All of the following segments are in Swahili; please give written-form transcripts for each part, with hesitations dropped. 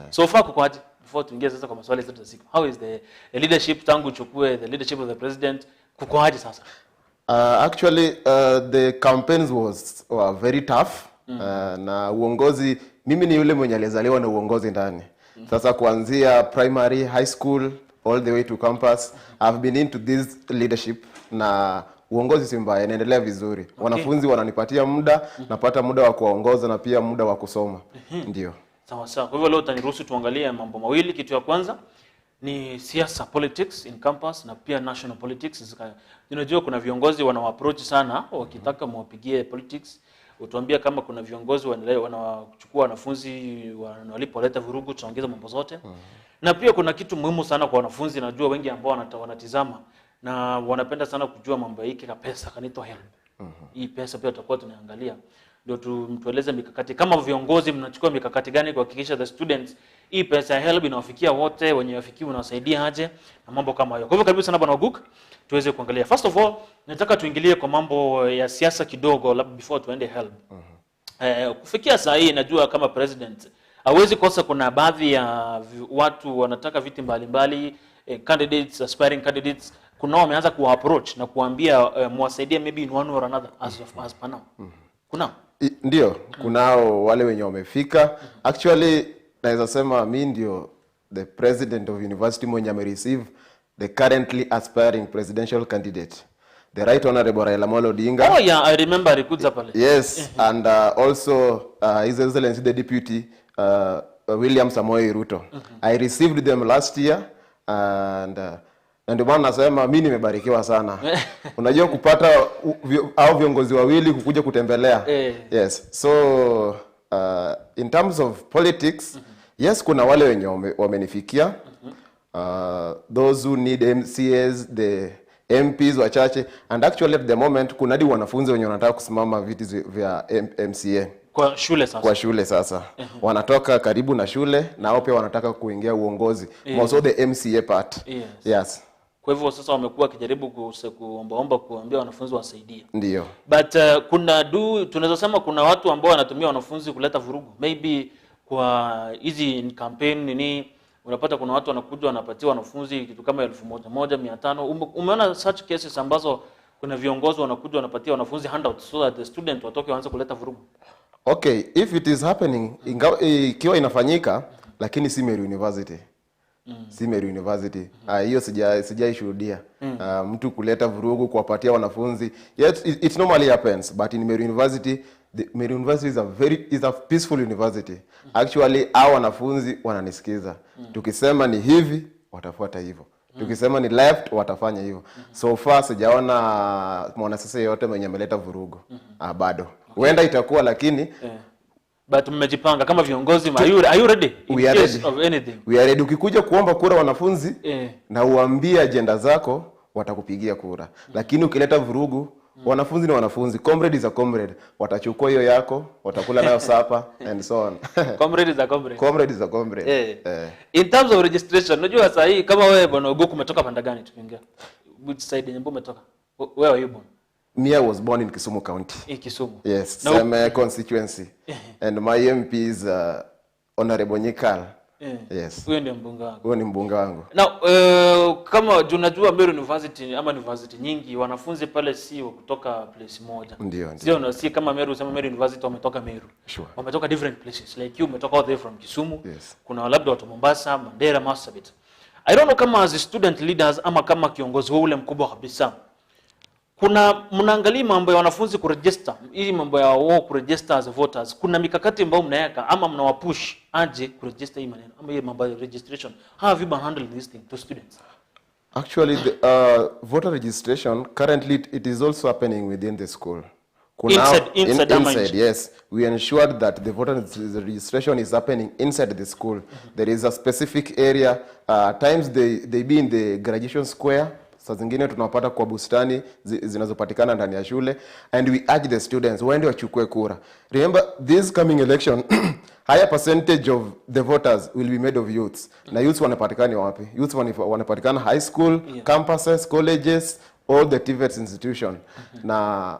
So far kuko aje before tuingie sasa kwa maswali zetu za siku. How is the leadership tangu chukue the leadership of the president kuko aje sasa? Actually the campaigns were very tough. Na uongozi, mimi ni yule mwenye alizaliwa na uongozi ndani. Sasa kuanzia primary, high school, all the way to campus, I've been into this leadership na uongozi si mbaya, inaendelea vizuri. Wanafunzi wananipatia muda, napata muda wa kuongoza na pia muda wa kusoma. Ndio. Sawa sawa. Kwa hivyo leo utaniruhusu tuangalie mambo mawili. Kitu ya kwanza ni siasa, politics in campus, na pia national politics. Unajua kuna viongozi approach sana wakitaka mwapigie politics. Utuambia kama kuna viongozi wanachukua wanafunzi wanalipoleta vurugu, tuongeza mambo zote. Na pia kuna kitu muhimu sana kwa wanafunzi, najua wengi ambao wanatizama na wanapenda sana kujua mambo hiki ka pesa, kanaitwa help. Hii pesa pia tutakuwa tunaangalia. Ndio tueleze mikakati kama viongozi mnachukua mikakati gani kuhakikisha the students hii pesa ya help inawafikia wote, wenye wafikiwa unawasaidia aje na mambo kama hayo. Kwa hivyo karibu sana bwana Oguk, tuweze kuangalia. First of all, nataka tuingilie kwa mambo ya siasa kidogo labda before tuende help. Kufikia saa hii najua kama president hawezi kosa, kuna baadhi ya watu wanataka viti mbalimbali, candidates, aspiring candidates, kuna wameanza approach na kuambia muwasaidie maybe in one or another as per now. Kuna ndio kunao wale wenye wamefika. Actually naweza sema mimi ndio the president of university mwenye receive the currently aspiring presidential candidate, the Right Honorable Raila Amolo Odinga. Oh yeah, I remember alikuja pale. Yes, and also His Excellency the Deputy William Samoei Ruto. I received them last year and ndio maana nasema mimi nimebarikiwa sana. Unajua kupata au viongozi wawili kukuja kutembelea. Yes. So in terms of politics, yes kuna wale wenye wamenifikia. Those who need MCAs, the MPs wachache, and actually at the moment kuna hadi wanafunzi wenye wanataka kusimama viti vya MCA kwa shule sasa. Kwa shule sasa. Wanatoka karibu na shule na wao pia wanataka kuingia uongozi. Also the MCA part. Yes. Kwa hivyo sasa wamekuwa kijaribu kuomba kuambia wanafunzi wasaidie. Ndio. But tunaweza sema kuna watu ambao wanatumia wanafunzi kuleta vurugu. Maybe kwa hizi campaign nini, unapata kuna watu wanakuja wanapatia wanafunzi kitu kama 1,500. Umeona such cases ambazo kuna viongozi wanakuja wanapatia wanafunzi handouts so that the student watoke waanze kuleta vurugu? Okay, if it is happening, ikiwa inafanyika, lakini si Meru University. Si Meru University. Hiyo sijaishuhudia. Mtu kuleta vurugu kuwapatia wanafunzi. Yet it normally happens, but in Meru University, Meru University is a peaceful university. Actually, hao wanafunzi wananisikiza. Tukisema ni hivi, watafuata hivyo. Tukisema ni left, watafanya hivyo. So far sijaona mwanasiasa yote mwenye ameleta vurugu. Bado. Huenda itakuwa lakini but mmejipanga kama viongozi, are you ready? We are ready. Of anything. We are ready. Ukikuja kuomba kura wanafunzi na uambie agenda zako, watakupigia kura. Lakini ukileta vurugu, wanafunzi ni wanafunzi, comrade is a comrade. Watachukua hiyo yako, watakula nayo sapa and so on. Comrade is a comrade. Comrade is a comrade. In terms of registration, unajua sasa hii kama wewe bwana Oguk umetoka panda gani tukiingia? Which side nyambo umetoka? Where are you born? Me, I was born in Kisumu County. In Kisumu? Yes, same constituency. And my MP is Honorable Nyikal. Yes. Huyo ndio mbunge wangu. Huyo ni mbunge wangu. Now, kama unajua Meru University ama university nyingi wanafunzi pale si kutoka place moja. Ndio. Si kama Meru University wametoka Meru. Sure. Wametoka different places. Like you umetoka all the way from Kisumu. Yes. Kuna labda watu Mombasa, Mandera, Marsabit. I don't know kama as student leaders ama kama kiongozi ule mkubwa kabisa, kuna mnaangalia mambo ya wanafunzi kuregister, hii mambo ya wao kuregister as voters, kuna mikakati ambayo mnaweka ama mnawapush aje kuregister hii maneno ama hii mambo ya registration? How have you been handling this thing to students? Actually the voter registration currently it is also happening within the school. Inside, yes. We ensured that the voter registration is happening inside the school. There is a specific area, times they be in the graduation square. Saa zingine tunapata kwa bustani zinazopatikana ndani ya shule, and we urge the students waende wachukue kura. Remember this coming election higher percentage of the voters will be made of youths. Na youths wanapatikana wapi? Youths wanapatikana high school, campuses, colleges, all the TVET institution. Na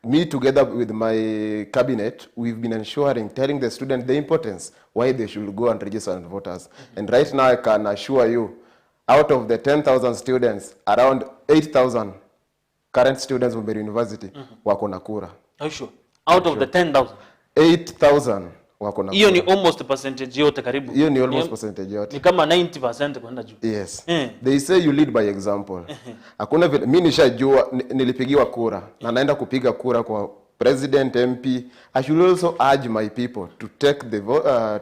me together with my cabinet, we've been ensuring, telling the students the importance why they should go and register as voters. And right now I can assure you, out of the 10,000 students, around 8,000 current students from the university wako na kura. Are you sure? Out of the 10,000? 8,000 wako na kura. Hiyo ni almost percentage yote karibu. Hiyo ni almost percentage yote. Ni kama 90% kwenda juu. Yes. They say you lead by example. Hakuna vile mimi nishajua nilipigiwa kura na naenda kupiga kura kwa president, MP. I should also urge my people to take the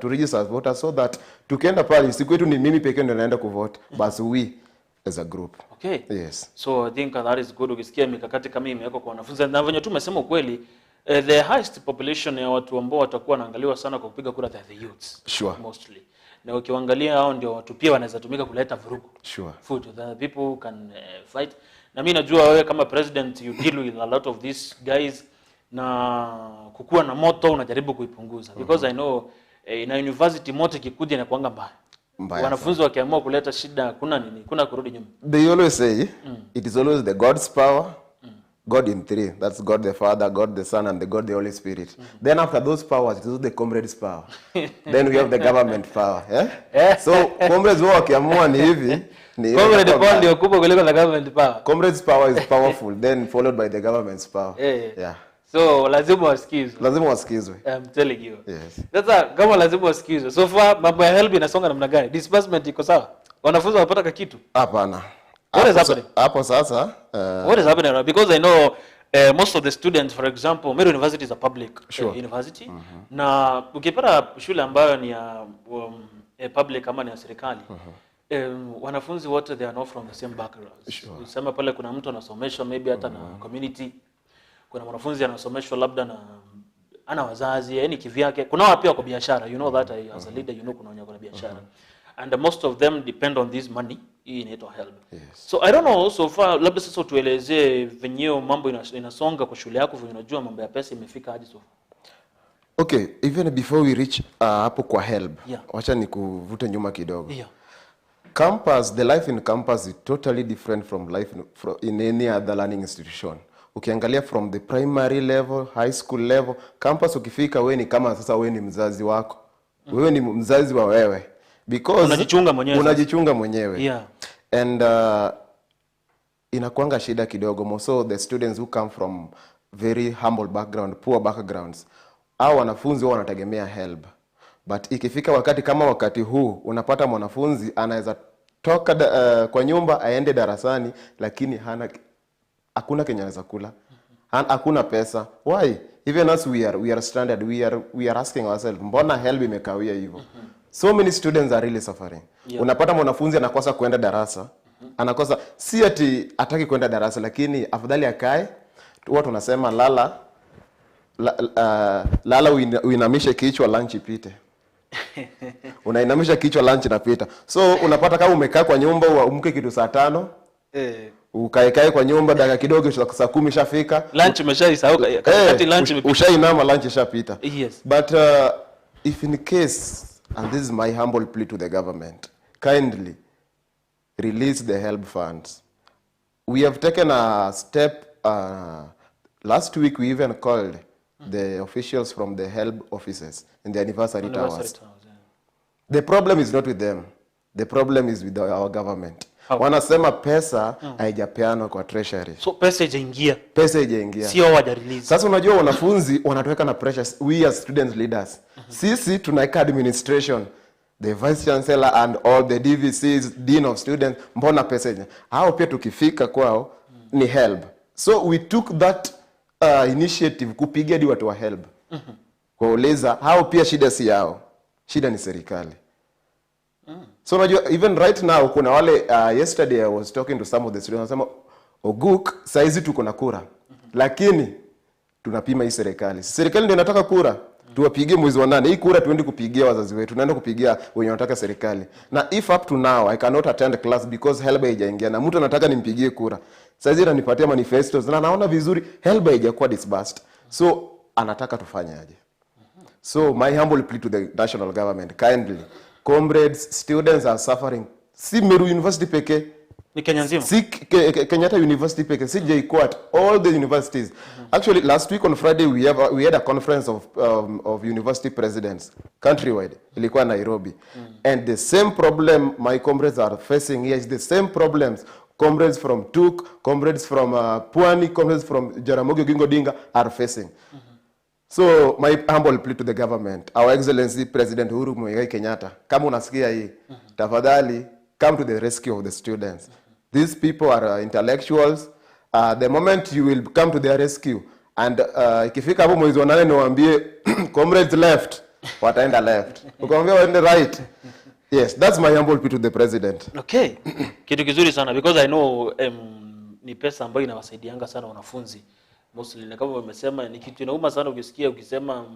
to register as voters so that tukienda pale siku yetu ni mimi pekee ndio naenda kuvote, but we as a group. Okay. Yes. So I think that is good. Ukisikia mikakati kama hii imewekwa kwa wanafunzi na venye tu umesema ukweli, the highest population ya watu ambao watakuwa wanaangaliwa sana kwa kupiga kura the youths. Sure. Mostly. Na ukiangalia hao ndio watu pia wanaweza tumika kuleta vurugu. Sure. Food, the people who can fight. Na mimi najua wewe kama president you deal with a lot of these guys na kukua na moto unajaribu kuipunguza because I know in a university moto kikuja na kuanga mbaya. Wanafunzi wakiamua kuleta shida kuna kurudi nyuma. They always say it is always the God's power. God in three. That's God the Father, God the Son, and the God the Holy Spirit. Then after those powers, it is the comrades' power. Then we have the government power. Yeah? So comrades wao wakiamua ni hivi. Comrade power ndio kubwa kuliko the government power. Comrades' power is powerful, then followed by the government's power. Yeah. So lazima wasikizwe. Lazima wasikizwe. I'm telling you. Yes. Sasa kama lazima wasikizwe. So far mambo ya help inasonga namna gani? Disbursement iko sawa? Wanafunzi wanapata kitu? Hapana. What is happening? Hapo sasa what is happening? Because I know most of the students, for example, Meru University is a public university. Na ukipata shule ambayo ni ya public ama ni ya serikali, wanafunzi wote they are not from the same backgrounds. Usema pale kuna mtu anasomeshwa maybe hata na community. Kuna mwanafunzi anasomeshwa labda na ana wazazi, yani kivyake. Kuna wao pia kwa biashara. You know that as a leader you know kuna wenye kwa biashara. And most of them depend on this money inaitwa help. Yes. So I don't know so far labda sasa tuelezee venyewe mambo inasonga kwa shule yako, unajua mambo ya pesa imefika hadi so far. Okay, even before we reach hapo kwa help. Wacha nikuvute nyuma kidogo. Campus, the life in campus is totally different from life in any other learning institution. Ukiangalia from the primary level, high school level, campus ukifika wewe ni kama sasa wewe ni mzazi wako. Wewe ni mzazi wa wewe. Because unajichunga mwenyewe. Yeah. And inakuanga shida kidogo. Most of the students who come from very humble background, poor backgrounds, au wanafunzi wao wanategemea help. But ikifika wakati kama wakati huu, unapata mwanafunzi anaweza toka kwa nyumba aende darasani lakini hakuna kenye anaweza kula. Hakuna pesa. Why? Even us we are stranded. We are asking ourselves, mbona help imekawia hivyo? So many students are really suffering. Unapata mwanafunzi anakosa kwenda darasa. Anakosa si ati hataki kwenda darasa lakini afadhali akae. Watu wanasema lala uinamishe kichwa lunch ipite. Unainamisha kichwa lunch inapita. So unapata kama umekaa kwa nyumba uamke kitu saa 5. Ukae kwa nyumba dakika kidogo saa 10 ishafika. Lunch umeshaisahau wakati lunch imepita. Ushainama lunch ishapita. Yes. But if in case, and this is my humble plea to the government, kindly release the help funds. We have taken a step. Last week we even called the officials from the help offices in the anniversary towers. The problem is not with them. The problem is with our government. Wanasema pesa haijapeanwa kwa treasury. So pesa haijaingia. Pesa haijaingia. Sio waja release. Sasa unajua wanafunzi wanatuweka na pressure. We as students leaders. Sisi tunaweka administration, the vice chancellor and all the DVCs, dean of students, mbona pesa haijaingia. Hao pia tukifika kwao ni help. So we took that initiative kupigia di watu wa help. Kuuliza hao pia shida si yao. Shida ni serikali. So unajua even right now kuna wale yesterday I was talking to some of the students wanasema Oguk saizi tuko na kura. Lakini tunapima hii serikali. Serikali ndio inataka kura. Tuwapigie mwezi wa 8. Hii kura tuende kupigia wazazi wetu. Tunaenda kupigia wenye wanataka serikali. Na if up to now I cannot attend class because help haijaingia na mtu anataka nimpigie kura. Saizi ananipatia manifestos na naona vizuri help haijakuwa disbursed. So anataka tufanye aje? So my humble plea to the national government, kindly, comrades, students are suffering. Si Meru University peke, Ni Kenya nzima. Si Kenyatta University peke, si JKUAT, all the universities. Actually, last week on Friday we had a conference of university presidents countrywide. Ilikuwa Nairobi. And the same problem my comrades are facing here is the same problems comrades from TUK, comrades from Pwani, comrades from Jaramogi Oginga Odinga are facing. So my humble plea to the government, Our Excellency President Uhuru Muigai Kenyatta, kama unasikia hii, tafadhali come to the rescue of the students. These people are intellectuals. The moment you will come to their rescue, and ikifika hapo mwezi wa 8 niwaambie comrades left, wataenda left. Ukamwambia waende right. Yes, that's my humble plea to the president. Okay. Kitu kizuri sana because I know ni pesa ambayo inawasaidianga sana wanafunzi. Mostly na kama umesema ni kitu inauma sana ukisema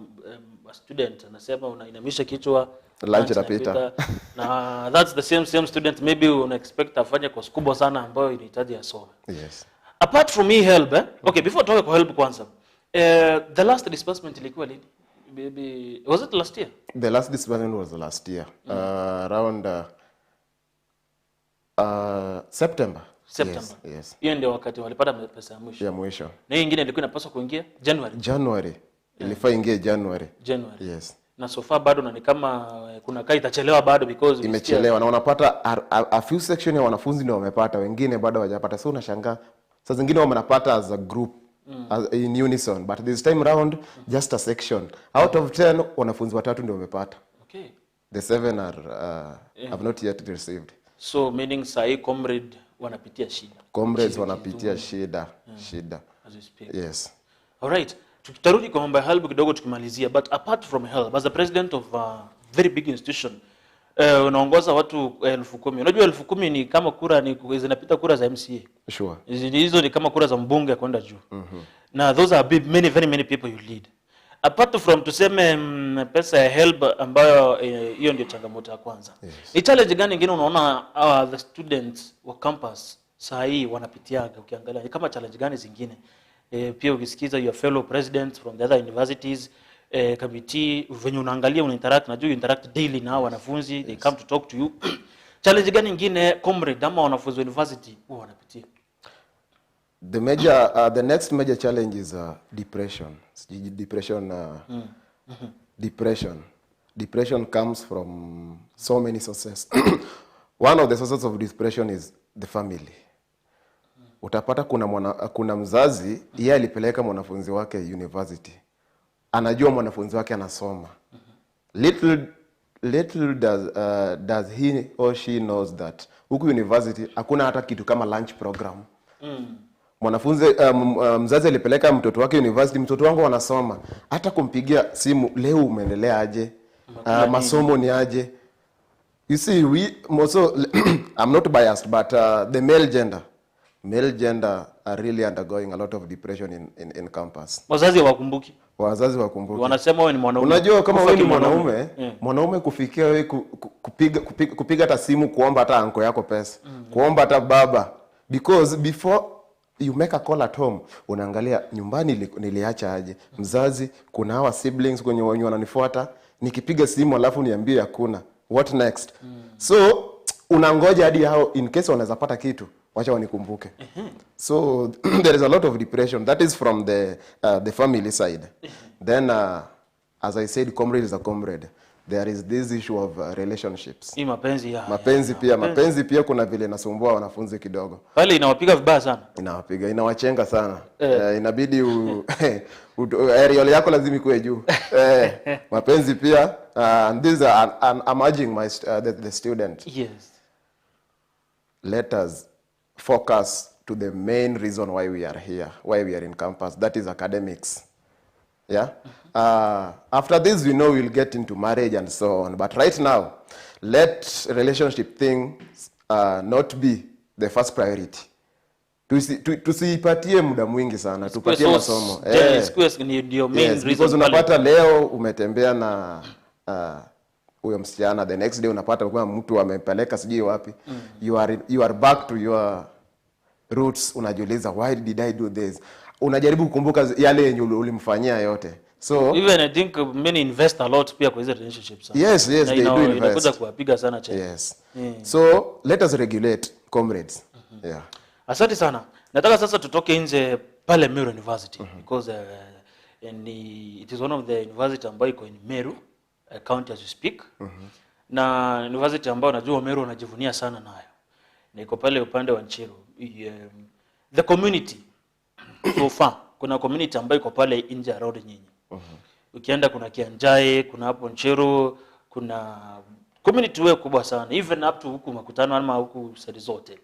student anasema unainamisha kichwa lunch inapita. Na that's the same student maybe una expect afanye course kubwa sana ambayo inahitaji asome. Yes. Apart from help, okay, before talking about help kwanza. The last disbursement ilikuwa lini? Maybe was it last year? The last disbursement was last year. Around September. Yes. Hiyo ndio wakati walipata pesa ya mwisho. Ya mwisho. Na hiyo nyingine ilikuwa inapaswa kuingia January. Ilifaa ingia January. Yes. Na so far bado na ni kama kuna kai itachelewa bado because imechelewa na unapata a few section ya wanafunzi ndio wamepata, wengine bado hawajapata. So unashangaa saa zingine wanapata as a group as in unison, but this time round just a section out of 10 wanafunzi 3 ndio wamepata. Okay. The 7 are have not yet received. So meaning sai comrade wanapitia shida. Comrades wanapitia shida. As we speak. Yes. All right. Tutarudi kwa mambo ya help kidogo tukimalizia, but apart from help as a president of a very big institution unaongoza watu 10,000. Unajua 10,000 ni kama kura ni zinapita kura za MCA. Sure. Hizo ni kama kura za mbunge kwenda juu. Na those are very many people you lead. Apart from tuseme pesa ya help ambayo hiyo ndio changamoto ya kwanza. Yes. Ni challenge gani nyingine unaona the students wa campus saa hii wanapitiaga ukiangalia? Ni kama challenge gani zingine? Pia ukisikiza your fellow presidents from the other universities, committee, venye unaangalia interact na you interact daily na wanafunzi. Yes. They come to talk to you. Challenge gani nyingine comrade ama wanafunzi university huwa wanapitia? The next major challenge is depression. Depression comes from so many sources. One of the sources of depression is the family. Utapata kuna mzazi yeye alipeleka mwanafunzi wake university. Anajua mwanafunzi wake anasoma. Little does he or she knows that huku university hakuna hata kitu kama lunch program. Mwanafunzi mzazi alipeleka mtoto wake university, mtoto wangu anasoma. Hata kumpigia simu, leo umeendelea aje? Masomo ni aje? You see, I'm not biased, but the male gender are really undergoing a lot of depression in campus. Wazazi hawakumbuki. Wanasema wewe ni mwanaume. Unajua kama wewe ni mwanaume kufikia wewe kupiga hata simu kuomba hata anko yako pesa. Kuomba hata baba, because before you make a call at home, unaangalia nyumbani niliacha aje? Mzazi, kuna hawa siblings kwenye wananifuata, nikipiga simu alafu niambie hakuna. What next? So unangoja hadi hao in case wanaweza pata kitu, wacha wanikumbuke. So there is a lot of depression that is from the family side. Then as I said, comrade is a comrade. There is this issue of relationships. Hii mapenzi ya. Mapenzi pia kuna vile nasumbua wanafunzi kidogo. Pale inawapiga vibaya sana. Inawachenga sana. Inabidi aerial yako lazima ikuwe juu. Mapenzi pia and this I'm urging the student. Yes. Let us focus to the main reason why we are here, why we are in campus. That is academics. Yeah. After this, we know we'll get into marriage and so on. But right now, let relationship things not be the first priority. Tusipatie muda mwingi sana, tupatie masomo. Yes, because unapata leo umetembea na huyo msichana, the next day unapata kwa mtu amepeleka sijui wapi. You are back to your roots. Unajiuliza, why did I do this? Unajaribu kukumbuka yale yenye ulimfanyia yote. So even I think many invest a lot pia kwa hizo relationships. Yes, they do invest. Inakuja kuwapiga sana chini. Yes. So let us regulate, comrades. Yeah. Asante sana. Nataka sasa tutoke nje pale Meru University because it is one of the university ambayo iko in Meru county as we speak. Na university ambayo najua Meru wanajivunia sana nayo. Na iko pale upande wa Nchiru. The community so far kuna community ambayo iko pale nje around nyinyi. Ukienda kuna Kianjai, kuna hapo Nchiru, kuna community wewe kubwa sana even up to huku makutano ama huku side zote.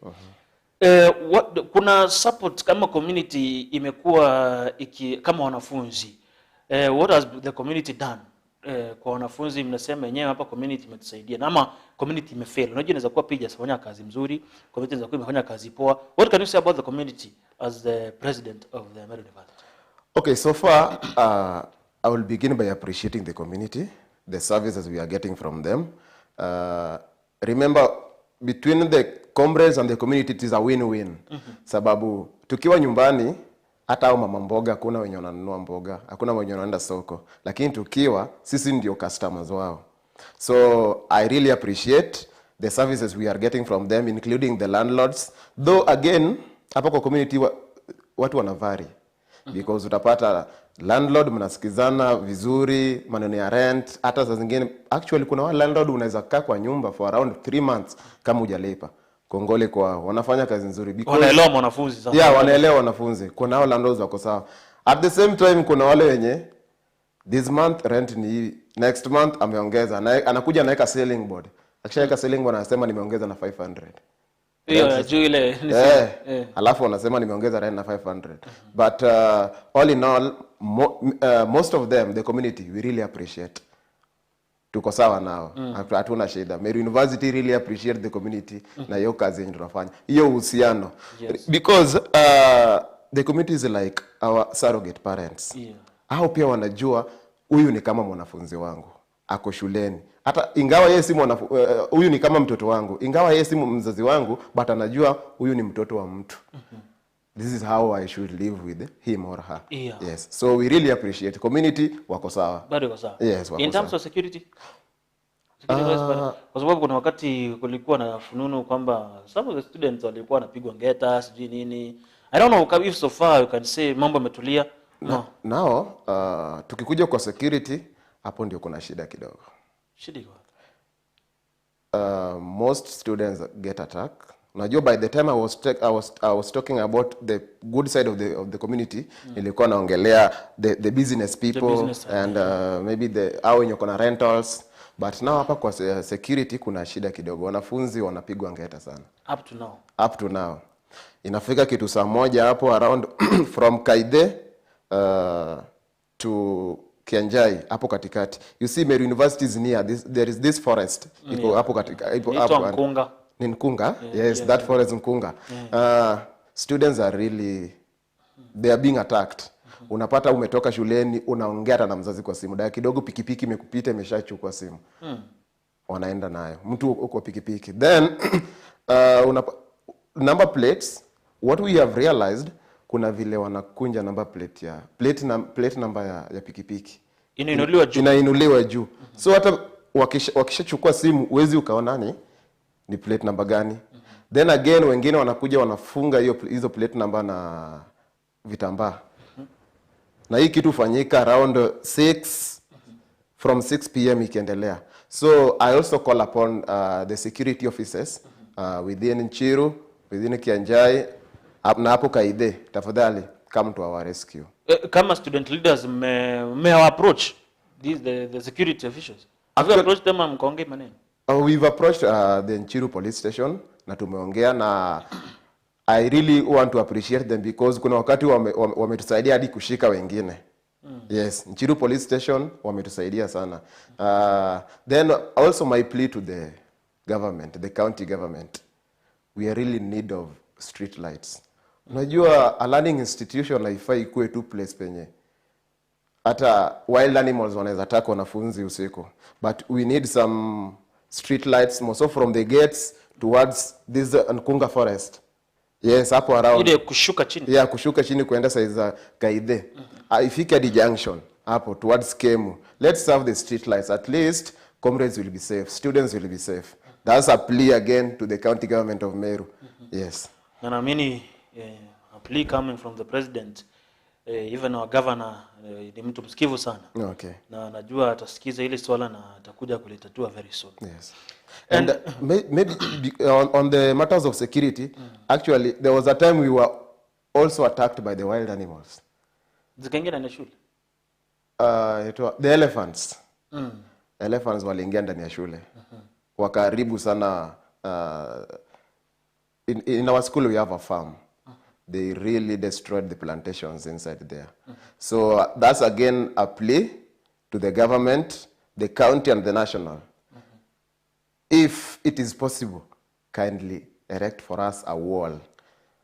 Kuna support kama community imekuwa kama wanafunzi. What has the community done? Kwa wanafunzi mnasema yenyewe hapa community imetusaidia. Na ama community imefail. Unajua inaweza kuwa pia hajafanya kazi mzuri, community inaweza kuwa imefanya kazi poa. What can you say about the community as the president of the Meru University? Okay, so far I will begin by appreciating the community, the services we are getting from them. Remember, between the comrades and the community it is a win-win. Sababu tukiwa nyumbani hata au mama mboga hakuna wenye wananunua mboga, hakuna wenye wanaenda soko, lakini tukiwa sisi ndio customers wao. So I really appreciate the services we are getting from them, including the landlords. Though again hapa kwa community watu wanavari because utapata landlord mnasikizana vizuri, maneno ya rent, hata saa zingine actually kuna wale landlord unaweza kaa kwa nyumba for around 3 months kama hujalipa. Kongole kwa wanafanya kazi nzuri because wanaelewa wanafunzi sana. Yeah, wanaelewa wanafunzi. Kuna wale landlords wako sawa. At the same time kuna wale wenye this month rent ni next month ameongeza. Anakuja anaweka selling board. Akishaweka selling board anasema nimeongeza na 500. Hiyo juu ile alafu wanasema nimeongeza rent na 500. But all in all most of them the community we really appreciate. Tuko sawa nao. Hatuna shida. Meru University really appreciate the community na hiyo kazi yenye tunafanya. Hiyo uhusiano. Yes. Because the community is like our surrogate parents. Yeah. Hao pia wanajua huyu ni kama mwanafunzi wangu. Ako shuleni. Hata ingawa yeye si huyu ni kama mtoto wangu. Ingawa yeye si mzazi wangu, but anajua huyu ni mtoto wa mtu. This is how I should live with him or her. Yeah. Yes. So we really appreciate community wako sawa. Bado wako sawa. Yes, wako in terms sawa. of security. Kwa sababu kuna wakati kulikuwa na fununu kwamba some of the students walikuwa wanapigwa ngeta, sijui nini. I don't know if so far you can say mambo yametulia. No. Now, tukikuja kwa security, hapo ndio kuna shida kidogo. Shida iko. Most students get attacked. Unajua by the time I was talking about the good side of the community, nilikuwa naongelea the business people and maybe au wenye kuna rentals, but now hapa kwa security kuna shida kidogo. Wanafunzi wanapigwa ngeta sana. Up to now. Inafika kitu saa moja hapo around from Kaide to Kianjai hapo katikati. You see Meru University is near there is this forest iko hapo katikati hapo Nkunga. Ni Nkunga? Yes, that forest Nkunga. Students are really they are being attacked. Unapata umetoka shuleni unaongea na mzazi kwa simu. Dakika kidogo pikipiki imekupita imeshachukua simu. Wanaenda nayo. Mtu uko pikipiki. Then number plates, what we have realized kuna vile wanakunja number plate ya plate number ya pikipiki. Inainuliwa juu. So hata wakishachukua simu uwezi ukaona ni plate number gani. Then again wengine wanakuja wanafunga hizo plate number na vitambaa. Na hii kitu fanyika around 6 from 6 p.m. ikiendelea. So I also call upon the security officers within Nchiru, within Kianjai na hapo Kaide, tafadhali come to our rescue. Kama student leaders may approach the security officials. Have you approached them and mkaongea maneno? We've approached the Nchiru police station na tumeongea na I really want to appreciate them because kuna wakati wametusaidia hadi kushika wengine. Yes, Nchiru police station wametusaidia sana. Then also my plea to the government, the county government. We are really in need of street lights. Unajua a learning institution haifai ikuwe tu place penye hata wild animals wanaweza attack wanafunzi usiku. But we need some street lights also from the gates towards this Nkunga forest. Yes, hapo around. Ile kushuka chini. Yeah, kushuka chini kuenda saiza Kaide. Ifike hadi junction hapo towards Kemu. Let's serve the street lights. At least comrades will be safe, students will be safe. That's a plea again to the county government of Meru. Yes. Na naamini a plea coming from the president, even our governor ni mtu msikivu sana. Okay. Na najua atasikiza ile swala na atakuja kulitatua very soon. Yes. And maybe on the matters of security, actually there was a time we were also attacked by the wild animals. Zikaingia na shule. The elephants. Elephants waliingia ndani ya shule. Wakaribu sana. In our school we have a farm. They really destroyed the plantations inside there. So that's again a plea to the government, the county and the national. If it is possible, kindly erect for us a wall.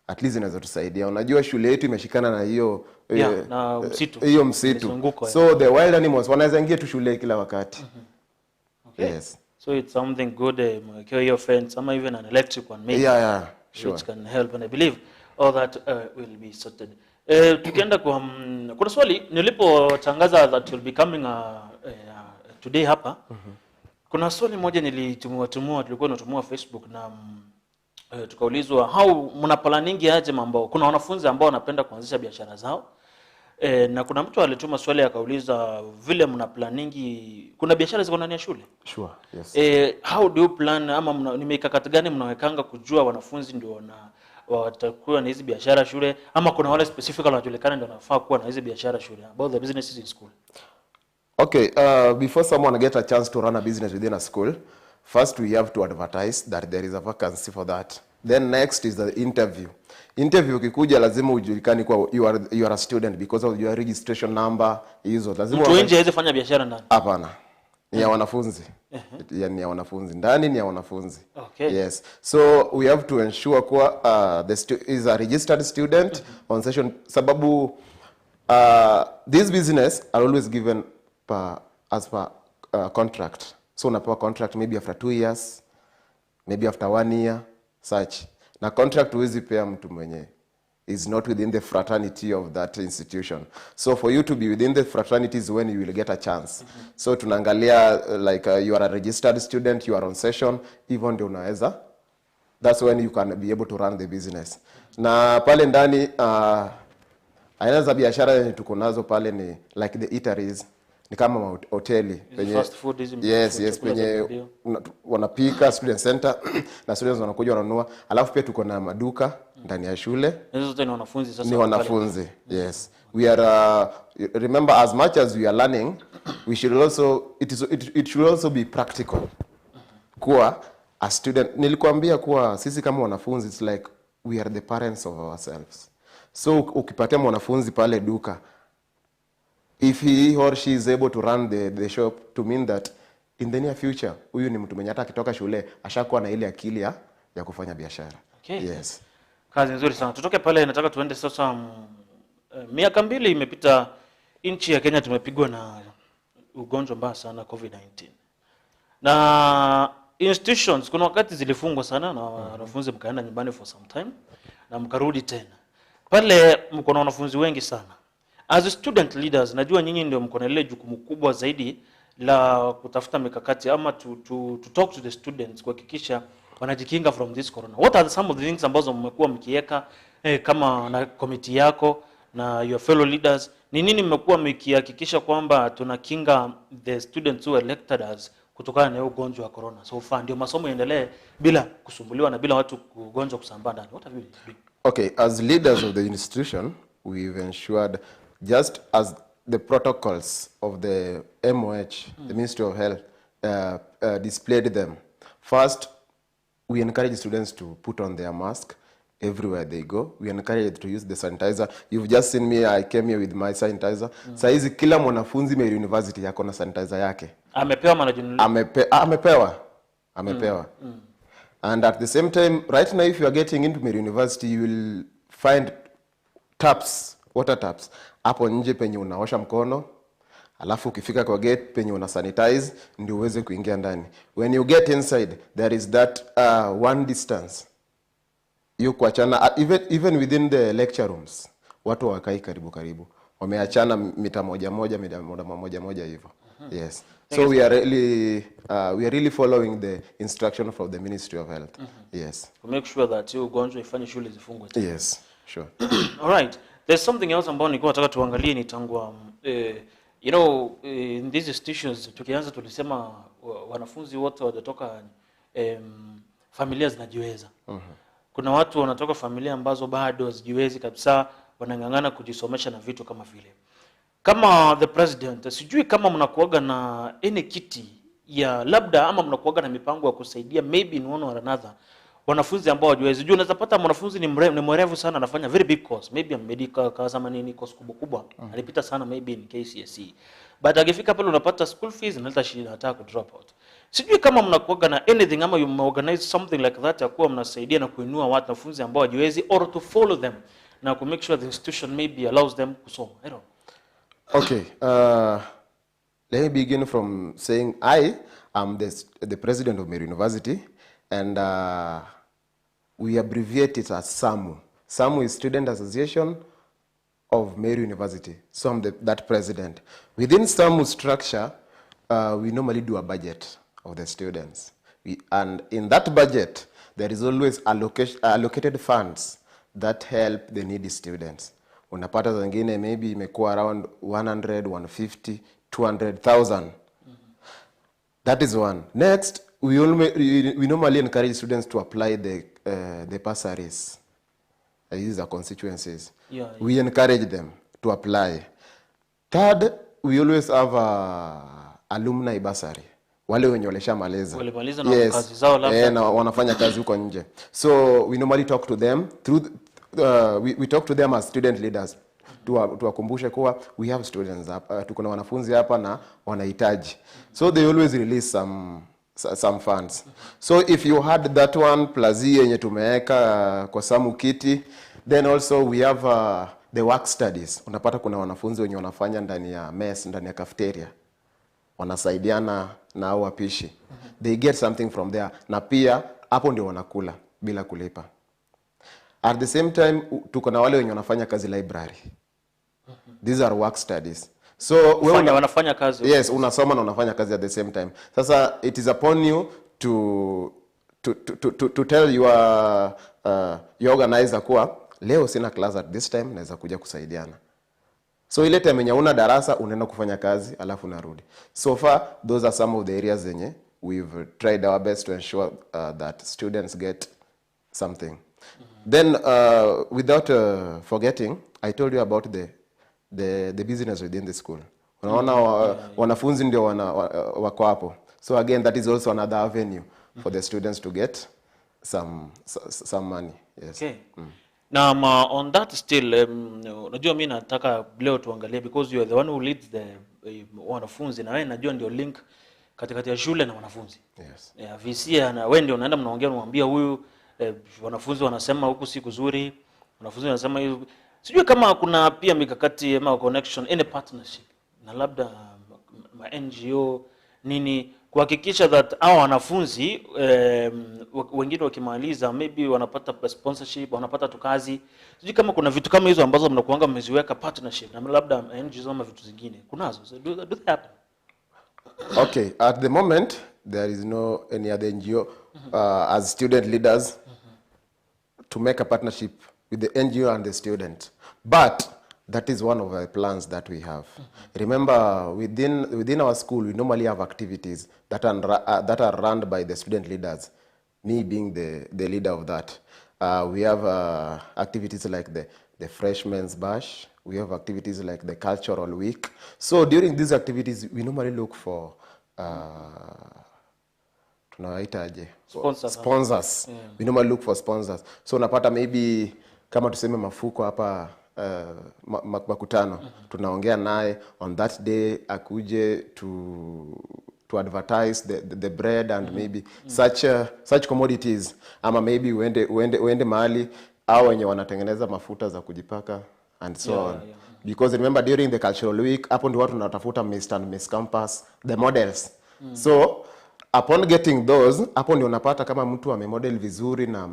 At least inaweza tusaidia. Unajua shule yetu imeshikana na hiyo na msitu. Hiyo msitu. So the wild animals wanaweza ingia tu shule kila wakati. Okay. Yes. So it's something good, your fence, or even an electric one maybe. Yeah, sure. Which can help, and I believe all that will be sorted. Tukienda kwa kuna swali nilipotangaza that will be coming today hapa. Kuna swali moja tulikuwa tunatumua Facebook na tukaulizwa how mna planning aje mambo. Kuna wanafunzi ambao wanapenda kuanzisha biashara zao. Na kuna mtu alituma swali akauliza vile mna planning, kuna biashara ziko ndani ya shule? Sure, yes. How do you plan, ama ni mikakati gani mnawekanga kujua wanafunzi ndio watakuwa na hizi biashara shule, ama kuna wale specific wanajulikana ndio wanafaa kuwa na hizi biashara shule, about the businesses in school? Okay, before someone get a chance to run a business within a school, first we have to advertise that there is a vacancy for that. Then next is the interview. Interview ukikuja lazima ujulikane kwa you are a student because of your registration number hizo. Lazima mtu nje aweze fanya biashara ndani. Hapana. Ni ya wanafunzi. Ni ya wanafunzi. Ndani ni ya wanafunzi. Okay. Yes. So we have to ensure kwa is a registered student on session, sababu this business are always given as per contract. So unapewa contract maybe after 2 years, maybe after 1 year, such. Na contract huwezi pea mtu mwenye is not within the fraternity of that institution. So for you to be within the fraternity is when you will get a chance. So tunaangalia like you are a registered student, you are on session, even ndio unaweza. That's when you can be able to run the business. Na pale ndani aina za biashara yenye tuko nazo pale ni like the eateries, ni kama hoteli penye fast food hizi. Yes, penye wanapika student center na students wanakuja wananunua. Alafu pia tuko na maduka ndani ya shule. Hizo zote ni wanafunzi sasa. Ni wanafunzi. Yes. We are remember, as much as we are learning, we should also it should also be practical. Kuwa a student, nilikwambia kuwa sisi kama wanafunzi, it's like we are the parents of ourselves. So ukipatia mwanafunzi pale duka, if he or she is able to run the shop, to mean that in the near future huyu ni mtu mwenye hata akitoka shule ashakuwa na ile akili ya kufanya biashara. Okay. Yes. Kazi nzuri sana. Tutoke pale, nataka tuende sasa miaka 2 imepita nchi ya Kenya tumepigwa na ugonjwa mbaya sana COVID-19. Na institutions kuna wakati zilifungwa sana na wanafunzi mkaenda nyumbani for some time na mkarudi tena. Pale mko na wanafunzi wengi sana. As student leaders, najua nyinyi ndio mko na ile jukumu kubwa zaidi la kutafuta mikakati ama to talk to the students kuhakikisha wanajikinga from this corona. What are some of the things ambazo mmekuwa mkiweka kama na committee yako na your fellow leaders? Ni nini mmekuwa mkihakikisha kwamba tunakinga the students who are elected as kutokana na ugonjwa wa corona? So far ndio masomo yaendelee bila kusumbuliwa na bila watu kugonjwa kusambaa ndani. What have you been? Okay, as leaders of the institution, we've ensured, just as the protocols of the MOH, the Ministry of Health, displayed them. First, we encourage students to put on their mask everywhere they go. We encourage to use the sanitizer. You've just seen me, I came here with my sanitizer. Saizi kila mwanafunzi Meru University yako na sanitizer yake. Amepewa manajuni? Amepewa. And at the same time, right now if you are getting into Meru University, you will find taps, water taps. Hapo nje penye unaosha mkono, alafu ukifika kwa gate penye una sanitize ndio uweze kuingia ndani. When you get inside, there is that one distance. You kuachana even within the lecture rooms. Watu wakai karibu. Wameachana mita moja moja hivyo. Yes. So we are really following the instruction from the Ministry of Health. Yes. To make sure that you ugonjwa ifanye shule zifungwe. Yes, sure. All right. There's something else ambao nilikuwa nataka tuangalie ni tangu you know, in these institutions tukianza tulisema wanafunzi wote wajatoka familia zinajiweza. Kuna watu wanatoka familia ambazo bado hazijiwezi kabisa, wanang'ang'ana kujisomesha na vitu kama vile. Kama the president, sijui kama mnakuaga na any kiti ya labda ama mnakuaga na mipango ya kusaidia maybe in one or another wanafunzi ambao hawajiwezi. Juu unaweza pata mwanafunzi ni mwerevu sana, anafanya very big course, maybe medical kama nini, course kubwa. Alipita sana maybe in KCSE. But akifika pale unapata school fees inaleta shida, anataka ku drop out. Sijui kama mnakuaga na anything ama you organize something like that ya kuwa mnasaidia na kuinua wanafunzi ambao hawajiwezi or to follow them na to make sure the institution maybe allows them kusoma. I don't know. Okay, let me begin from saying I am the president of Meru University, and we abbreviate it as SAMU. SAMU is Student Association of Meru University. So I'm that president. Within SAMU structure, we normally do a budget of the students. And in that budget, there is always allocated funds that help the needy students. Unapata zingine maybe imekuwa around 100, 150, 200,000. That is one. Next, we normally encourage students to apply the bursaries. These are constituencies. Yeah. We encourage them to apply. Third, we always have a alumni bursary. Wale wenye walishamaliza. Walimaliza na kazi zao labda. Na wanafanya kazi huko nje. So we normally talk to them through we talk to them as student leaders tuwakumbushe kuwa we have students hapa, tuko na wanafunzi hapa na wanahitaji. So they always release some funds. So if you had that one plus yenye tumeweka kwa SAMU kiti, then also we have the work studies. Unapata kuna wanafunzi wenye wanafanya ndani ya mess, ndani ya cafeteria, wanasaidiana na hao wapishi. They get something from there, na pia hapo ndio wanakula bila kulipa. At the same time, tuko na wale wenye wanafanya kazi library. These are work studies. So wewe wanafanya kazi. Yes, unasoma na unafanya kazi at the same time. Sasa it is upon you to tell your organizer kuwa leo sina class at this time, naweza kuja kusaidiana. So ile time yenye una darasa unaenda kufanya kazi alafu unarudi. So far those are some of the areas zenye we've tried our best to ensure that students get something. Then without forgetting, I told you about the business within the school. Unaona wanafunzi ndio wako hapo. So again, that is also another avenue for the students to get some money. Yes. Okay. Now on that still, unajua mimi nataka leo tuangalie because you are the one who leads the wanafunzi, na wewe najua ndio link katikati ya shule na wanafunzi. Yes. Yeah, VC na wewe ndio unaenda mnaongea unamwambia huyu wanafunzi wanasema huku si kuzuri, wanafunzi wanasema hiyo. Sijui kama kuna pia mikakati ama connection, any partnership na labda ma NGO nini kuhakikisha that hao wanafunzi wengine wakimaliza maybe wanapata sponsorship, wanapata tukazi. Sijui kama kuna vitu kama hizo ambazo mnakuanga mmeziweka partnership na labda NGOs ama vitu zingine. Kunazo. So do they happen? Okay, at the moment there is no any other NGO as student leaders to make a partnership with the NGO and the student. But that is one of the plans that we have. Remember, within our school, we normally have activities that are run by the student leaders, me being the leader of that. We have activities like the Freshman's Bash. We have activities like the Cultural Week. So during these activities, we normally look for sponsors. Yeah. We normally look for sponsors. So unapata maybe kama tuseme mafuko hapa makutano, tunaongea naye on that day akuje to advertise the bread and maybe such commodities, ama maybe uende mahali au wenye wanatengeneza mafuta za kujipaka and so on. Because remember during the cultural week hapo ndio watu tunatafuta Mr. and Miss Campus, the models. So upon getting those, hapo ndio unapata kama mtu amemodel vizuri na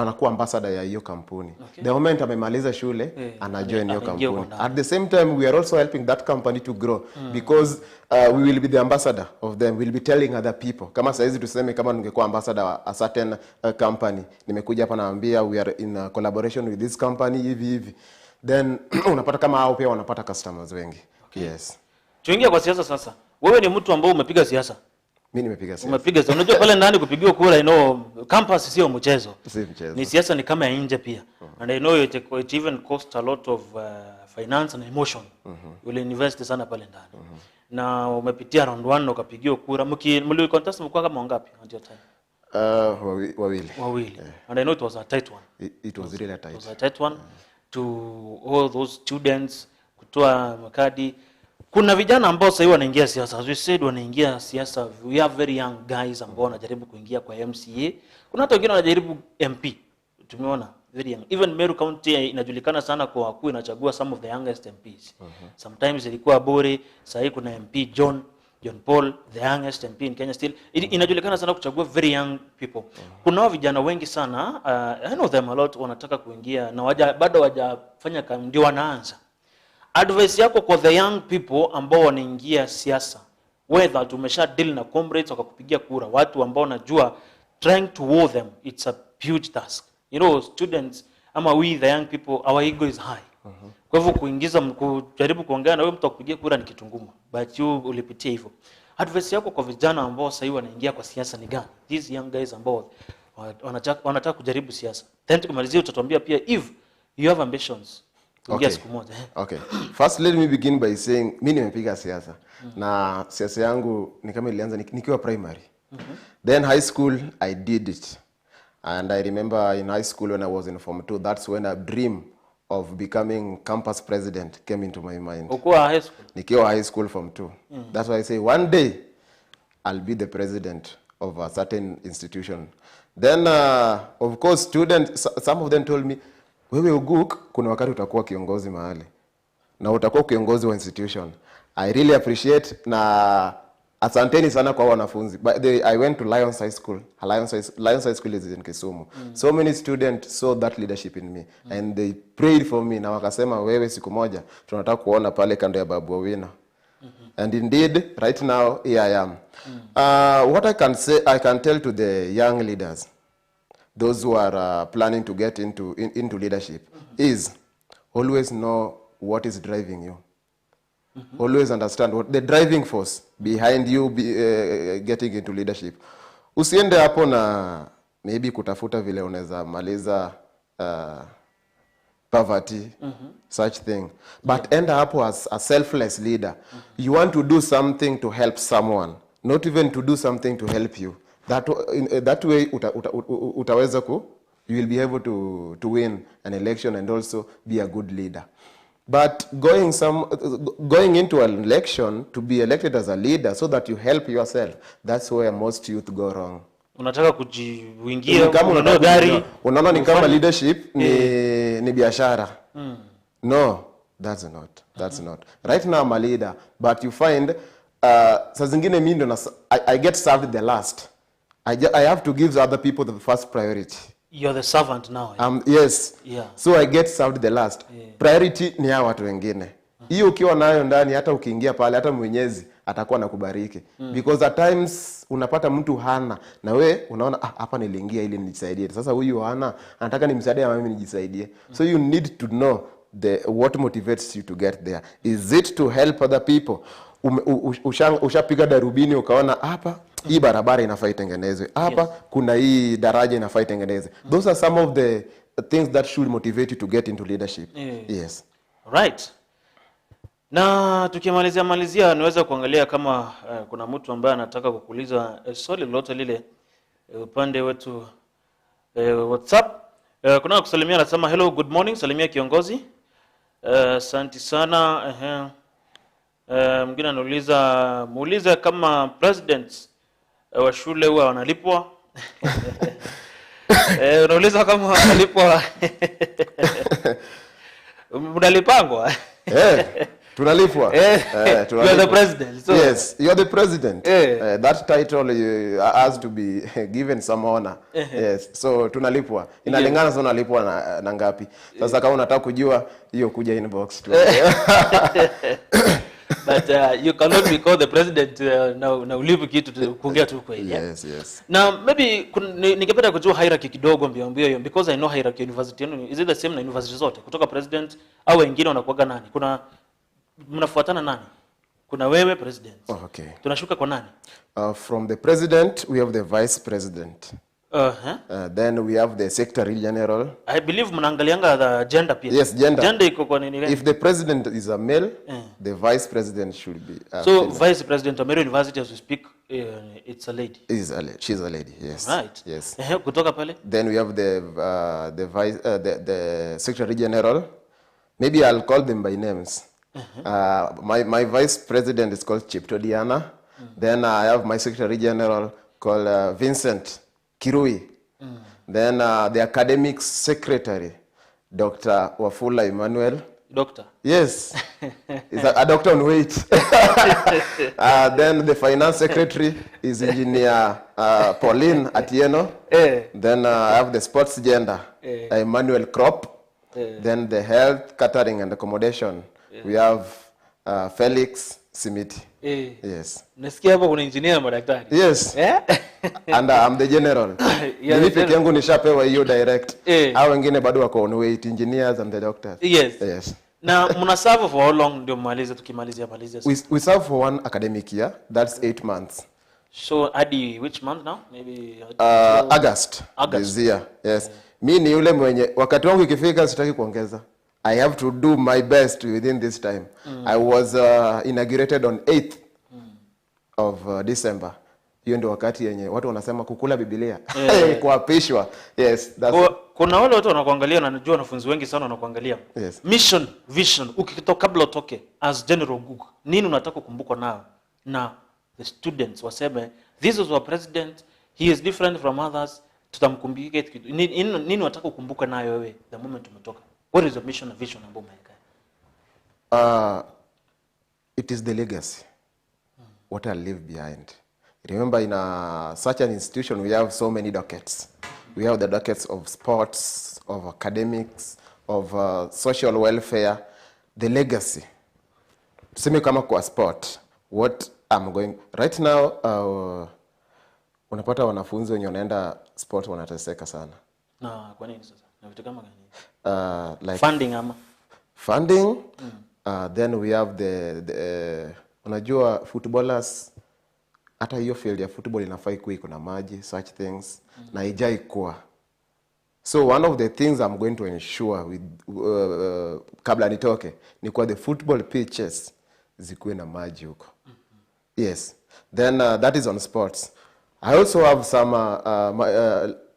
anakuwa ambassador ya hiyo kampuni. The moment amemaliza shule anajoin hiyo kampuni. At the same time we are also helping that company to grow because we will be the ambassador of them. We'll be telling other people. Kama saizi tuseme kama ningekuwa ambassador wa a certain company, nimekuja hapa naambia we are in a collaboration with this company hivi. Then unapata kama hao pia wanapata customers wengi. Yes. Tuingia kwa siasa sasa. Wewe ni mtu ambao umepiga siasa. Mimi nimepiga siasa. Umepiga siasa. Unajua pale ndani kupigiwa kura, campus sio mchezo. Si mchezo. Ni siasa ni kama ya nje pia. And I know it even cost a lot of finance and emotion. Ule invest sana pale ndani. Na umepitia round 1 ukapigiwa kura. Mli contest mlikuwa kama wangapi at your time? Wawili. And I know it was a tight one. It was really tight. It was a tight one to all those students kutoa makadi. Kuna vijana ambao sasa wanaingia siasa. As we said, wanaingia siasa. We have very young guys ambao wanajaribu kuingia kwa MCA. Kuna hata wengine wanajaribu MP. Tumeona very young. Even Meru County inajulikana sana kwa wakuu inachagua some of the youngest MPs. Sometimes ilikuwa Bore, sasa kuna MP John Paul, the youngest MP in Kenya still. Inajulikana sana kuchagua very young people. Kuna vijana wengi sana, I know them a lot, wanataka kuingia na bado hawajafanya ndio wanaanza. Advice yako kwa the young people ambao wanaingia siasa, whether tumesha deal na comrades wakakupigia kura, watu ambao najua trying to woo them, it's a huge task. You know, students ama we the young people, our ego is high. Kwa hivyo kujaribu kuongea na wewe mtu akupigia kura ni kitu ngumu, but you ulipitia hivyo. Advice yako kwa vijana ambao sasa wanaingia kwa siasa ni gani? These young guys ambao wanataka kujaribu siasa. Then tukimalizia utatuambia pia if you have ambitions. Okay. First let me begin by saying mimi nimepiga siasa. Na siasa yangu ni kama ilianza nikiwa primary. Then high school I did it. And I remember in high school when I was in Form 2, that's when a dream of becoming campus president came into my mind. Ukiwa high school? Nikiwa high school Form 2. That's why I say one day I'll be the president of a certain institution. Then of course students, some of them told me, wewe Uguk, kuna wakati utakuwa kiongozi mahali. Na utakuwa kiongozi wa institution. I really appreciate na asanteni sana kwa wanafunzi. But I went to Lions High School. Lions High School is in Kisumu. So many students saw that leadership in me. And they prayed for me. Na wakasema wewe siku moja tunataka kuona pale kando ya Babu Owino. And indeed, right now, here I am. What I can say, I can tell to the young leaders, those who are planning to get into leadership, is always know what is driving you. Always understand what the driving force behind you getting into leadership. Usiende hapo na maybe kutafuta vile unaweza maliza poverty, such thing. But end up as a selfless leader. You want to do something to help someone, not even to do something to help you. That way utaweza you will be able to win an election and also be a good leader. But going into an election to be elected as a leader so that you help yourself, that's where most youth go wrong. Unataka kujiingia unanunua gari, unaona ni kama leadership ni biashara. No, that's not. Right now I'm a leader, but you find saa zingine mimi ndo I get served the last. I have to give other people the first priority. You're the servant now. Yes. Yeah. So I get served the last. Yeah. Priority ni hao watu wengine. Hiyo ukiwa nayo ndani, hata ukiingia pale, hata Mwenyezi atakuwa anakubariki. Because at times unapata mtu hana na we unaona hapa niliingia ili nijisaidie. Sasa huyu hana, anataka nimsaidie ama mimi nijisaidie. So you need to know what motivates you to get there. Is it to help other people? Ushapiga darubini ukaona hapa hii barabara inafaa itengenezwe. Hapa kuna hii daraja inafaa itengenezwe. Those are some of the things that should motivate you to get into leadership. Yes. Right. Na tukimalizia niweza kuangalia kama kuna mtu ambaye anataka kukuuliza swali lolote lile upande wetu WhatsApp. Kuna kusalimia anasema hello, good morning, salimia kiongozi. Asante sana. Mwingine anauliza muulize kama presidents wa shule huwa wanalipwa. Unauliza kama wanalipwa. Mnalipangwa? Tunalipwa. You are the president. So Yes, you are the president. That title has to be given some honor. Yes, so tunalipwa. Inalingana sana unalipwa na ngapi. Sasa kama unataka kujua hiyo kuja inbox tu. But you cannot be called the president na ulipo kitu kuongea tu kweli. Yes, yes. Now maybe ningependa kujua hierarchy kidogo mbio hiyo, because I know hierarchy university yenu is it the same na university zote kutoka president au wengine wanakuaga nani? Kuna mnafuatana nani? Kuna wewe president. Okay. Tunashuka kwa nani? From the president we have the vice president. Then we have the secretary general. I believe mnaangalianga the gender pia. Yes, gender. Gender iko kwa nini? If the president is a male, the vice president should be so female. Vice President of Meru University as we speak, it's a lady. She's a lady, yes. Right. Yes. Kutoka pale? Then we have the secretary general. Maybe I'll call them by names. My vice president is called Chipto Diana. Then I have my secretary general called Vincent Kirui. Then the academic secretary, Dr. Wafula Emmanuel. Doctor? Yes. He's a doctor on weight. Then the finance secretary is engineer Pauline Atieno. Then I have the sports gender, Emmanuel Krop. Then the health, catering and accommodation, we have Felix Simiti. Yes. Nasikia hapo kuna engineer madaktari. Yes. And I'm the general. Mimi peke yangu nishapewa hiyo direct. Hao wengine bado wako on weight, engineers and the doctors. Yes. Yes. Na mna serve for how long ndio mmalize tukimalizia? We serve for one academic year, that's 8 months. So hadi which month now? Maybe August this year. Yes. Mimi ni yule mwenye wakati wangu ikifika sitaki kuongeza. I have to do my best within this time. I was inaugurated on 8th of December. Hiyo ndio wakati yenye watu wanasema kukula Biblia. Kuapishwa. Yes, that's kuna wale watu wanakuangalia na najua wanafunzi wengi sana wanakuangalia. Yes. Mission, vision, ukitoka kabla utoke as General Gugu. Nini unataka kukumbukwa nao? Na the students waseme this is our president, he is different from others. Tutamkumbuka kitu. Nini unataka kukumbuka nayo wewe the moment umetoka? What is your mission and vision ambayo umeweka? It is the legacy. What I leave behind. Remember, in such an institution, we have so many dockets. We have the dockets of sports, of academics, of social welfare. The legacy. Tuseme kama kwa sport, what I'm going right now, unapata wanafunzi wenye wanaenda sport wanateseka sana. Na kwa nini sasa? Na vitu kama gani? Like funding ama? Funding. Then we have the unajua footballers, hata hiyo field ya football inafai kuwa iko na maji, such things, na haijai kuwa. So one of the things I'm going to ensure with kabla nitoke ni kwa the football pitches zikuwe na maji huko. Yes. Then that is on sports. I also have some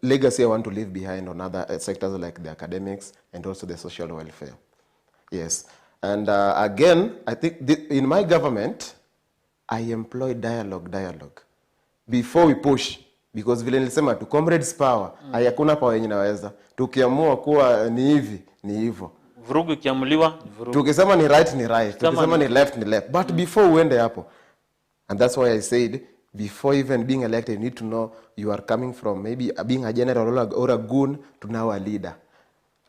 legacy I want to leave behind on other sectors like the academics and also the social welfare. Yes. And again, I think in my government, I employ dialogue. Before we push, because vile nilisema to comrades power, hayakuna power yenye naweza. Tukiamua kuwa ni hivi, ni hivyo. Vurugu ikiamuliwa, ni vurugu. Tukisema ni right, ni right. Tukisema ni left, ni left. But before uende hapo. And that's why I said, before even being elected, you need to know you are coming from maybe being a general or a goon to now a leader.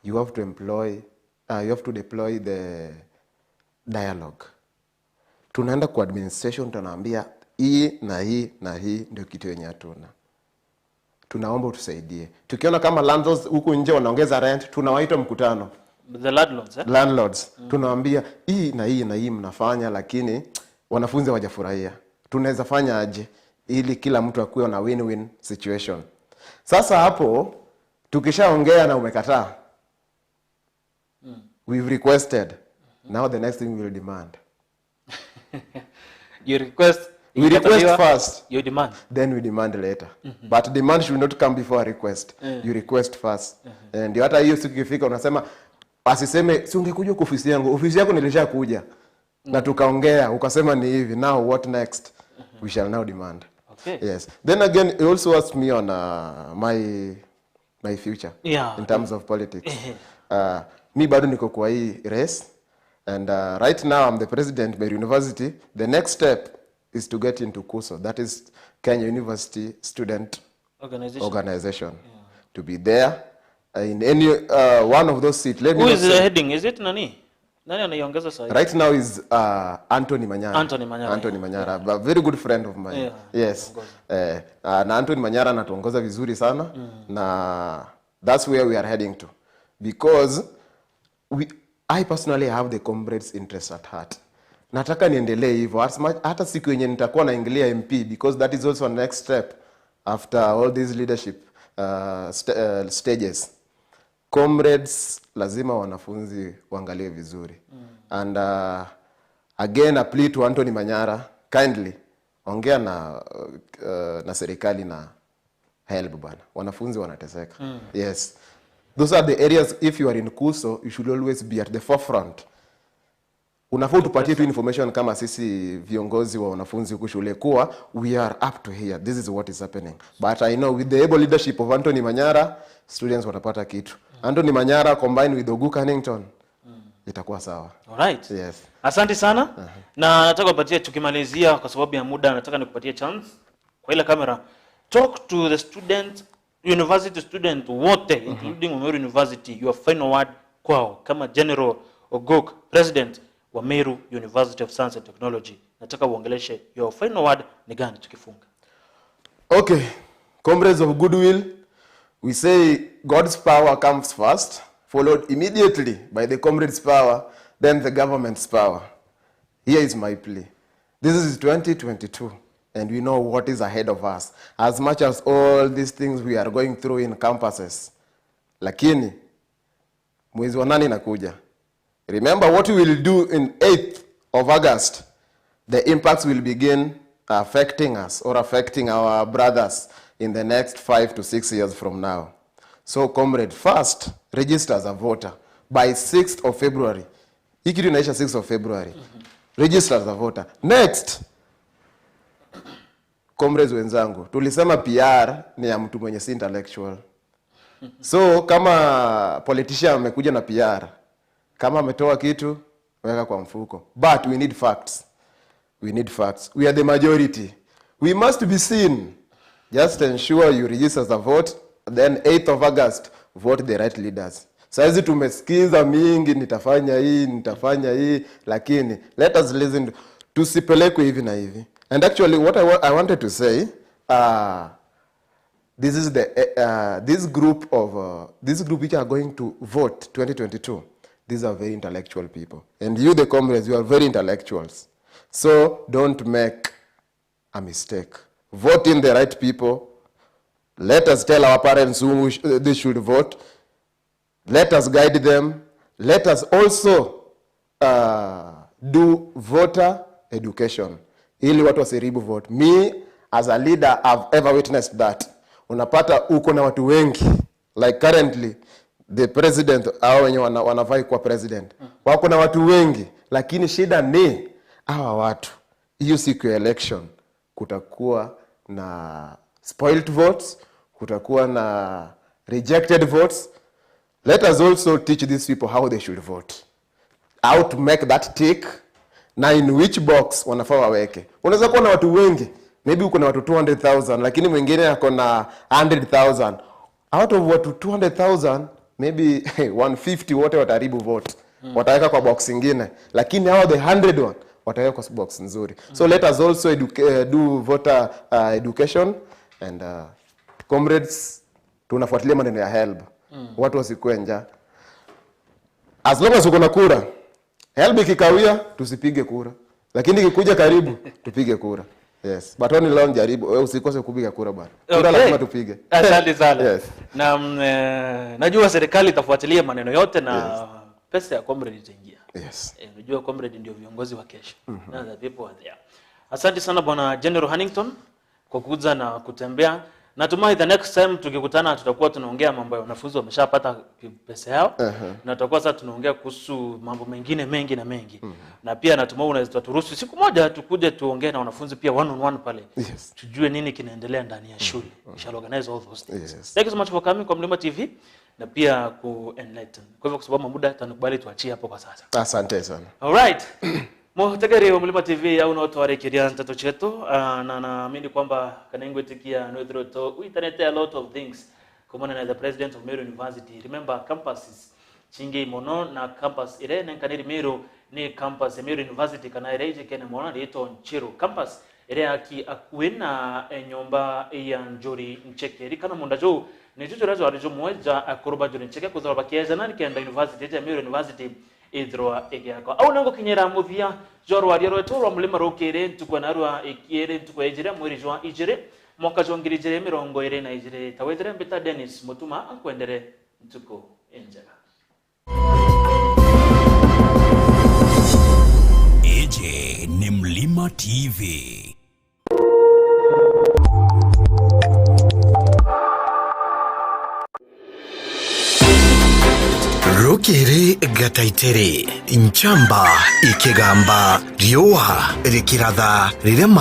You have to deploy the dialogue. Tunaenda kwa administration, tunaambia hii na hii na hii ndio kitu yenye hatuna. Tunaomba utusaidie. Tukiona kama landlords huku nje wanaongeza rent, tunawaita mkutano. The landlords, eh? Landlords. Tunawaambia hii na hii na hii mnafanya lakini wanafunzi hawajafurahia. Tunaweza fanya aje ili kila mtu akuwe na win-win situation. Sasa hapo tukishaongea na umekataa. We've requested. Now the next thing we will demand. You request. We request first. You demand. Then we demand later. But demand should not come before a request. You request first. And hata hiyo siku ikifika unasema asiseme si ungekuja kwa ofisi yangu. Ofisi yako nilishakuja. Na tukaongea ukasema ni hivi. Now what next? We shall now demand. Okay. Yes. Then again you also asked me on my future in terms of politics. Mi bado niko kwa hii race. And right now I'm the president of Meru University. The next step is to get into KUSO, that is Kenya University Student Organization. Yeah. To be there in any one of those seats. Who is the heading? Is it Nani? Nani anaiongeza sasa? Right now is Anthony Manyara. Anthony Manyara, a very good friend of mine. Yeah. Yes. Na Anthony Manyara anatuongoza vizuri sana. Na that's where we are heading to. Because I personally have the comrades' interest at heart. Nataka niendelee hivyo. Hata siku yenye nitakuwa naingilia MP, because that is also a next step after all these leadership stages. Comrades lazima wanafunzi waangalie vizuri. And again a plea to Anthony Manyara, kindly ongea na serikali na help bana. Wanafunzi wanateseka. Yes. Those are the areas, if you are in KUSO, you should always be at the forefront. Unafaa tupatie tu information kama sisi viongozi wa wanafunzi huku shule kuwa we are up to here. This is what is happening. But I know with the able leadership of Anthony Manyara, students watapata kitu. Anthony Manyara combined with Ogu Cunnington, itakuwa sawa. Alright. Yes. Asante sana. Na nataka kupatia tukimalizia kwa sababu ya muda, nataka nikupatie chance kwa ile kamera. Talk to the student, university student wote, including Meru University, your final word kwao kama General Ogok, President wa Meru University of Science and Technology. Nataka uongeleshe your final word ni gani tukifunga. Okay. Comrades of goodwill, we say God's power comes first, followed immediately by the comrades' power, then the government's power. Here is my plea. This is 2022, and we know what is ahead of us. As much as all these things we are going through in campuses, lakini mwezi wa 8 inakuja. Remember what we will do in 8th of August. The impacts will begin affecting us or affecting our brothers in the next 5 to 6 years from now. So comrade, first register as a voter by 6th of February. Hiki tunaisha 6th of February. Register as a voter. Next, comrades wenzangu, tulisema PR ni ya mtu mwenye si intellectual. So kama politician amekuja na PR, kama ametoa kitu, weka kwa mfuko. But we need facts. We need facts. We are the majority. We must be seen. Just ensure you register as a vote. Then 8th of August, vote the right leaders. Saizi tumesikiza mingi, nitafanya hii, lakini let us listen. Tusipelekwe hivi na hivi. And actually what I wanted to say, this is this group which are going to vote 2022. These are very intellectual people. And you, the comrades, you are very intellectuals. So don't make a mistake. Vote in the right people. Let us tell our parents who they should vote. Let us guide them. Let us also do voter education. Ili watu wasiribu vote. Me, as a leader, I've ever witnessed that. Unapata uko na watu wengi. Like currently, the president, hao wenye wanafai kuwa president. Wako na watu wengi. Lakini shida ni, hawa watu. Hiyo siku ya election, kutakuwa na spoiled votes, kutakuwa na rejected votes. Let us also teach these people how they should vote. How to make that tick, na in which box wanafaa waweke. Unaweza kuwa na watu wengi, maybe uko na watu 200,000, lakini mwingine ako na 100,000. Out of watu 200,000, maybe 150 wote wataharibu vote. Wataweka kwa box nyingine, lakini hao the 100 one wataweka kwa box nzuri. So let us also do voter education, and comrades, tunafuatilia maneno ya HELB. Watu wasikue njaa. As long as uko na kura, HELB ikikawia tusipige kura, lakini ikikuja karibu tupige kura. Yes, but only long jaribu, wewe usikose kupiga kura bwana. Kura lazima tupige. Asante sana. Yes. Na najua serikali itafuatilia maneno yote na pesa ya comrade itaingia. Yes. Unajua comrade ndio viongozi wa kesho. Na the people are there. Asante sana bwana General Huntington kwa kuja na kutembea Natumai the next time tukikutana tutakuwa tunaongea mambo ya wanafunzi wameshapata pesa yao. Na tutakuwa sasa tunaongea kuhusu mambo mengine mengi na mengi. Na pia natumai unaweza turuhusu siku moja tukuje tuongee na wanafunzi pia one on one pale. Yes. Tujue nini kinaendelea ndani ya shule. We shall organize all those things. Yes. Thank you so much for coming kwa Mlima TV na pia ku enlighten. Kwa hivyo kwa sababu muda tanukubali tuachie hapo kwa sasa. Asante sana. All right. Muhtegeri wa Mlima TV au unaotwarekeria ntato chetu na naamini kwamba kanengwetikia noithroto uitanete a lot of things kumana na the president of Meru University. Remember campuses chingi mono na campus ire nenkaniri Meru ni campus ya Meru University kana ire ije kene mono rito Nchiru campus ire aki akuina nyomba ya njori ncheke kana munda jo ni jujo razo arijo moja akuruba jori ncheke kuzaba kieza nani kenda university ya Meru University idroa egiako au nango kinyera muthia jorwa riero etorwa Mlima Rukiri tukwa narwa ekiere tukwa ejire mwiri jwa ijire mwaka jongiri jire mirongo ire na ijire tawedere mbeta Dennis Mutuma ankwendere ntuko enjega Eje ni Mlima TV. Rukiri gataitere, nchamba ikigamba, rioha rikiratha rirema